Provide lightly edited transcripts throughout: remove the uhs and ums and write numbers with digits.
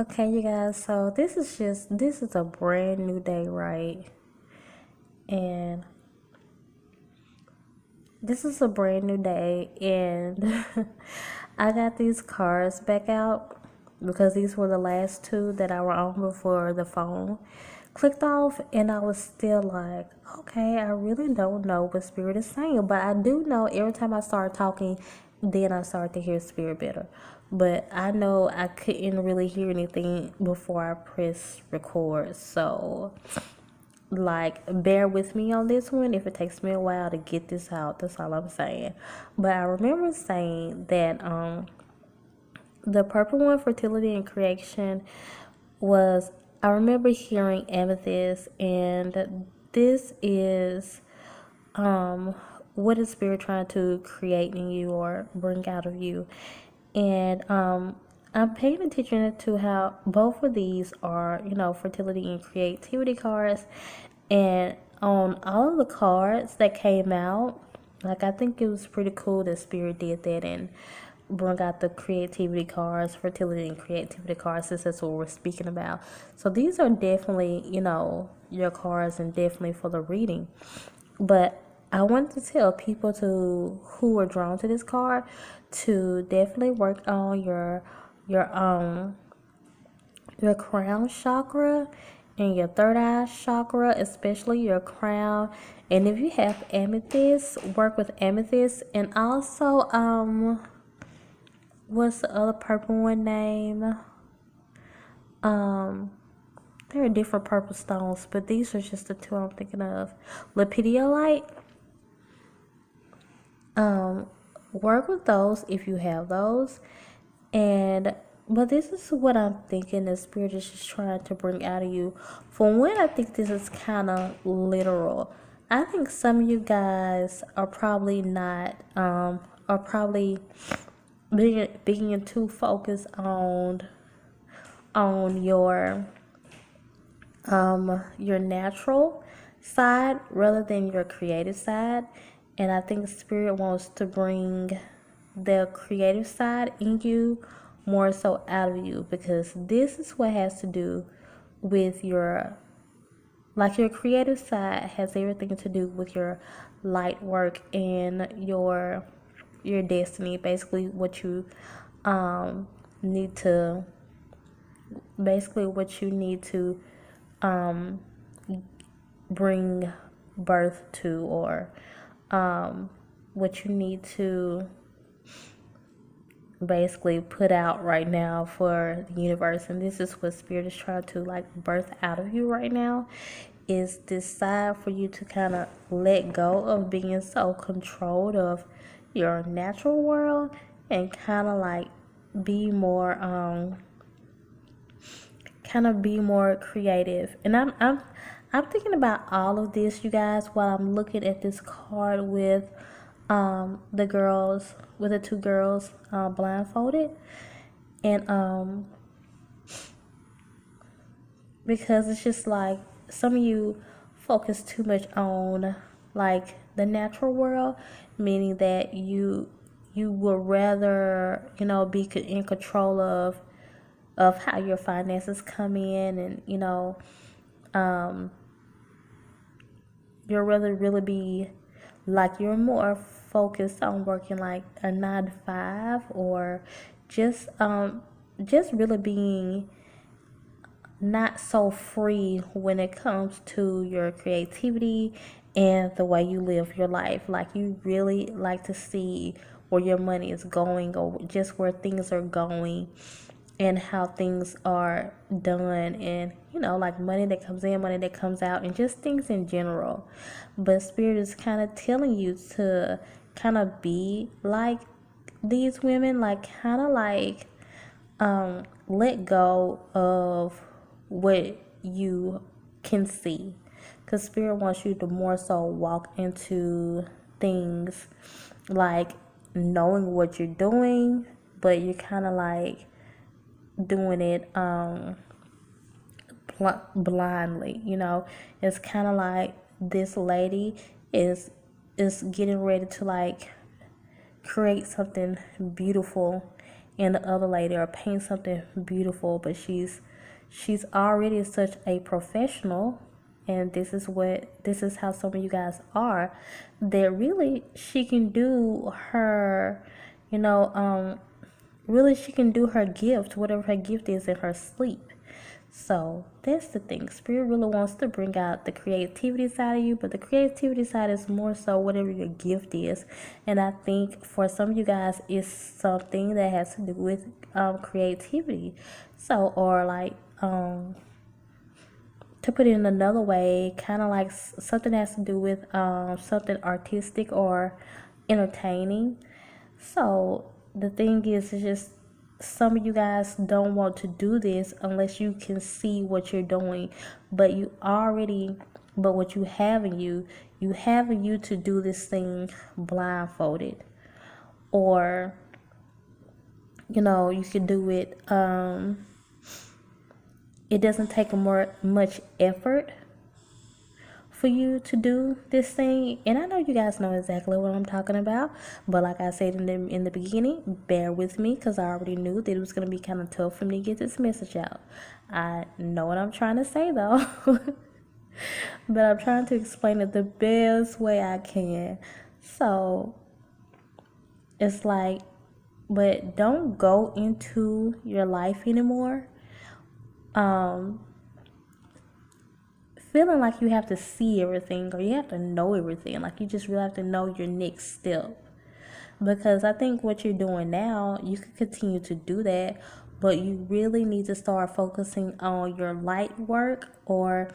Okay, you guys, so this is a brand new day, right? And this is a brand new day, and I got these cards back out because these were the last two that I were on before the phone clicked off, and I was still like, okay, I really don't know what Spirit is saying, but I do know every time I start talking, then I start to hear Spirit better. But I know I couldn't really hear anything before I press record, so like bear with me on this one if it takes me a while to get this out. That's all I'm saying. But I remember saying that the purple one, fertility and creation, was, I remember hearing amethyst, and this is what is spirit trying to create in you or bring out of you. And I'm paying attention to how both of these are, fertility and creativity cards. And on all of the cards that came out, like, I think it was pretty cool that Spirit did that and bring out the creativity cards, fertility and creativity cards, since that's what we're speaking about. So these are definitely, your cards, and definitely for the reading. But I want to tell people to who are drawn to this card to definitely work on your um your crown chakra and your third eye chakra, especially your crown. And if you have amethyst, work with amethyst. And also what's the other purple one name? Um there are different purple stones, but these are just the two I'm thinking of. Lepidolite. Um, Work with those if you have those. And but this is what I'm thinking the spirit is just trying to bring out of you. For one, I think this is kind of literal. I think some of you guys are probably not are probably being too focused on your natural side rather than your creative side. And I think spirit wants to bring the creative side in you more so out of you, because this is what has to do with your creative side has everything to do with your light work and your destiny, basically what you need to um bring birth to, or what you need to basically put out right now for the universe. And this is what spirit is trying to like birth out of you right now, is this side for you to kind of let go of being so controlled of your natural world, and be more be more creative. And I'm thinking about all of this, you guys, while I'm looking at this card with the two girls blindfolded. And because it's just like some of you focus too much on like the natural world, meaning that you would rather be in control of how your finances come in, and um you'd rather really be like, you're more focused on working like a 9 to 5, or just really being not so free when it comes to your creativity and the way you live your life. Like, you really like to see where your money is going, or just where things are going and how things are done, and like money that comes in, money that comes out, and just things in general. But spirit is kind of telling you to kind of be like these women, like kind of like let go of what you can see, because spirit wants you to more so walk into things like knowing what you're doing, but you're kind of like doing it blindly. It's kind of like this lady is getting ready to like create something beautiful, and the other lady, or paint something beautiful, but she's already such a professional, and this is how some of you guys are, that really she can do her, you know, really she can do her gift, whatever her gift is, in her sleep. So that's the thing. Spirit really wants to bring out the creativity side of you, but the creativity side is more so whatever your gift is. And I think for some of you guys, it's something that has to do with creativity. So, or like, to put it in another way, kind of like something that has to do with something artistic or entertaining. So the thing is, it's just some of you guys don't want to do this unless you can see what you're doing, but what you have in you to do this thing blindfolded, or you can do it. It doesn't take much effort for you to do this thing, and I know you guys know exactly what I'm talking about, but like I said in the beginning, bear with me, because I already knew that it was going to be kind of tough for me to get this message out. I know what I'm trying to say though, but I'm trying to explain it the best way I can. So it's like, but don't go into your life anymore feeling like you have to see everything or you have to know everything. Like, you just really have to know your next step. Because I think what you're doing now, you can continue to do that, but you really need to start focusing on your light work, or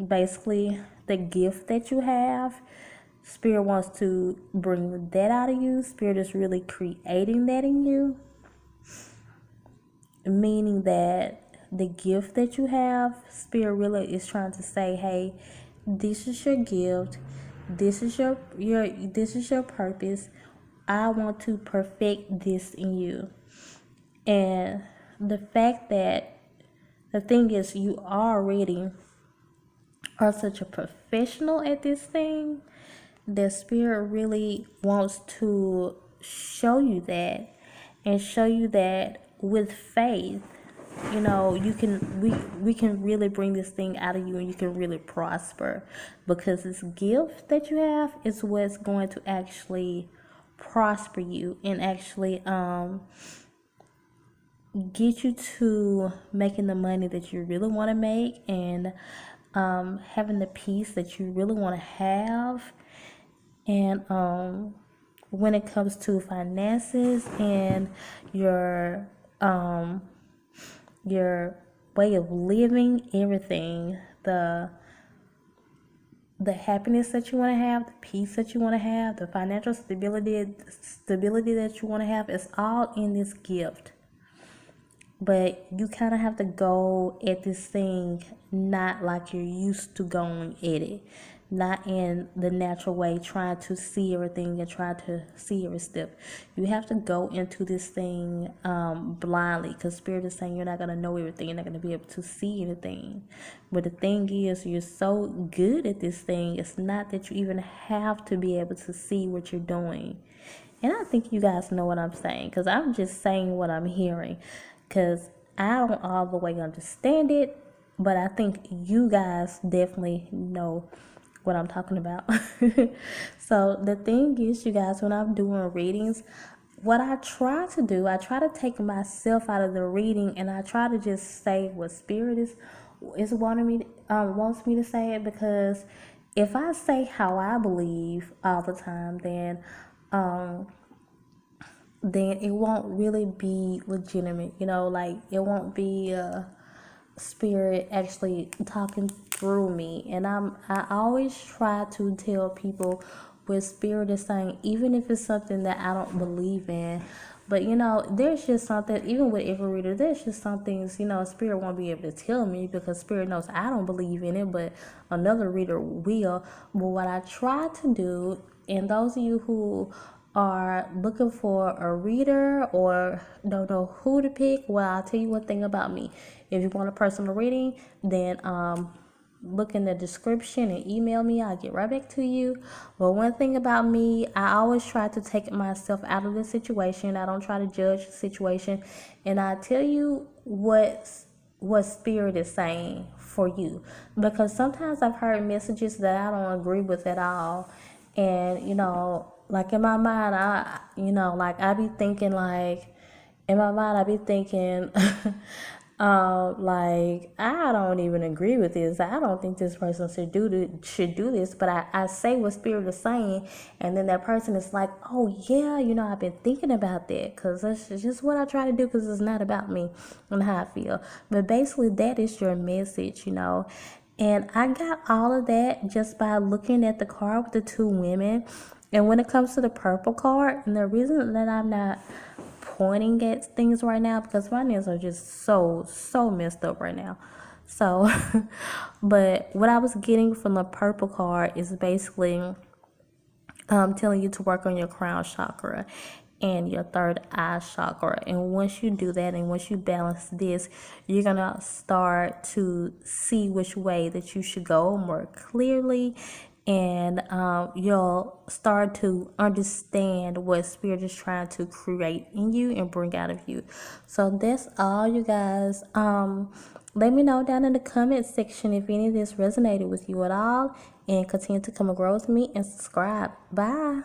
basically the gift that you have. Spirit wants to bring that out of you. Spirit is really creating that in you, meaning that the gift that you have, Spirit really is trying to say, hey, this is your gift, this is your purpose. I want to perfect this in you. And the fact that the thing is, you already are such a professional at this thing, that Spirit really wants to show you that, and show you that with faith, you can we can really bring this thing out of you, and you can really prosper, because this gift that you have is what's going to actually prosper you, and actually get you to making the money that you really want to make, and having the peace that you really want to have. And when it comes to finances and your way of living, everything, the happiness that you want to have, the peace that you want to have, the financial stability that you want to have, is all in this gift. But you kind of have to go at this thing not like you're used to going at it, not in the natural way, trying to see everything and try to see every step. You have to go into this thing blindly, because Spirit is saying you're not going to know everything, you're not going to be able to see anything. But the thing is, you're so good at this thing, it's not that you even have to be able to see what you're doing. And I think you guys know what I'm saying, because I'm just saying what I'm hearing, because I don't all the way understand it, but I think you guys definitely know what I'm talking about. So the thing is, you guys, when I'm doing readings, what I try to do, I try to take myself out of the reading, and I try to just say what Spirit is wants me to say it, because if I say how I believe all the time, then it won't really be legitimate, like it won't be Spirit actually talking through me. And I always try to tell people what Spirit is saying, even if it's something that I don't believe in. But there's just something, even with every reader, there's just some things, Spirit won't be able to tell me, because Spirit knows I don't believe in it, but another reader will. But what I try to do, and those of you who are looking for a reader or don't know who to pick, well, I'll tell you one thing about me. If you want a personal reading, then look in the description and email me. I'll get right back to you. But one thing about me, I always try to take myself out of the situation. I don't try to judge the situation, and I tell you what spirit is saying for you, because sometimes I've heard messages that I don't agree with at all, and like in my mind, like I be thinking like in my mind, I be thinking, like I don't even agree with this. I don't think this person should do this. But I say what spirit is saying, and then that person is like, oh yeah, I've been thinking about that, because that's just what I try to do, because it's not about me and how I feel. But basically, that is your message. And I got all of that just by looking at the card with the two women. And when it comes to the purple card, and the reason that I'm not pointing at things right now, because my nails are just so messed up right now. So, but what I was getting from the purple card is basically telling you to work on your crown chakra and your third eye chakra. And once you do that, and once you balance this, you're gonna start to see which way that you should go more clearly, and you'll start to understand what spirit is trying to create in you and bring out of you. So that's all, you guys. Let me know down in the comment section if any of this resonated with you at all, and continue to come and grow with me and subscribe. Bye.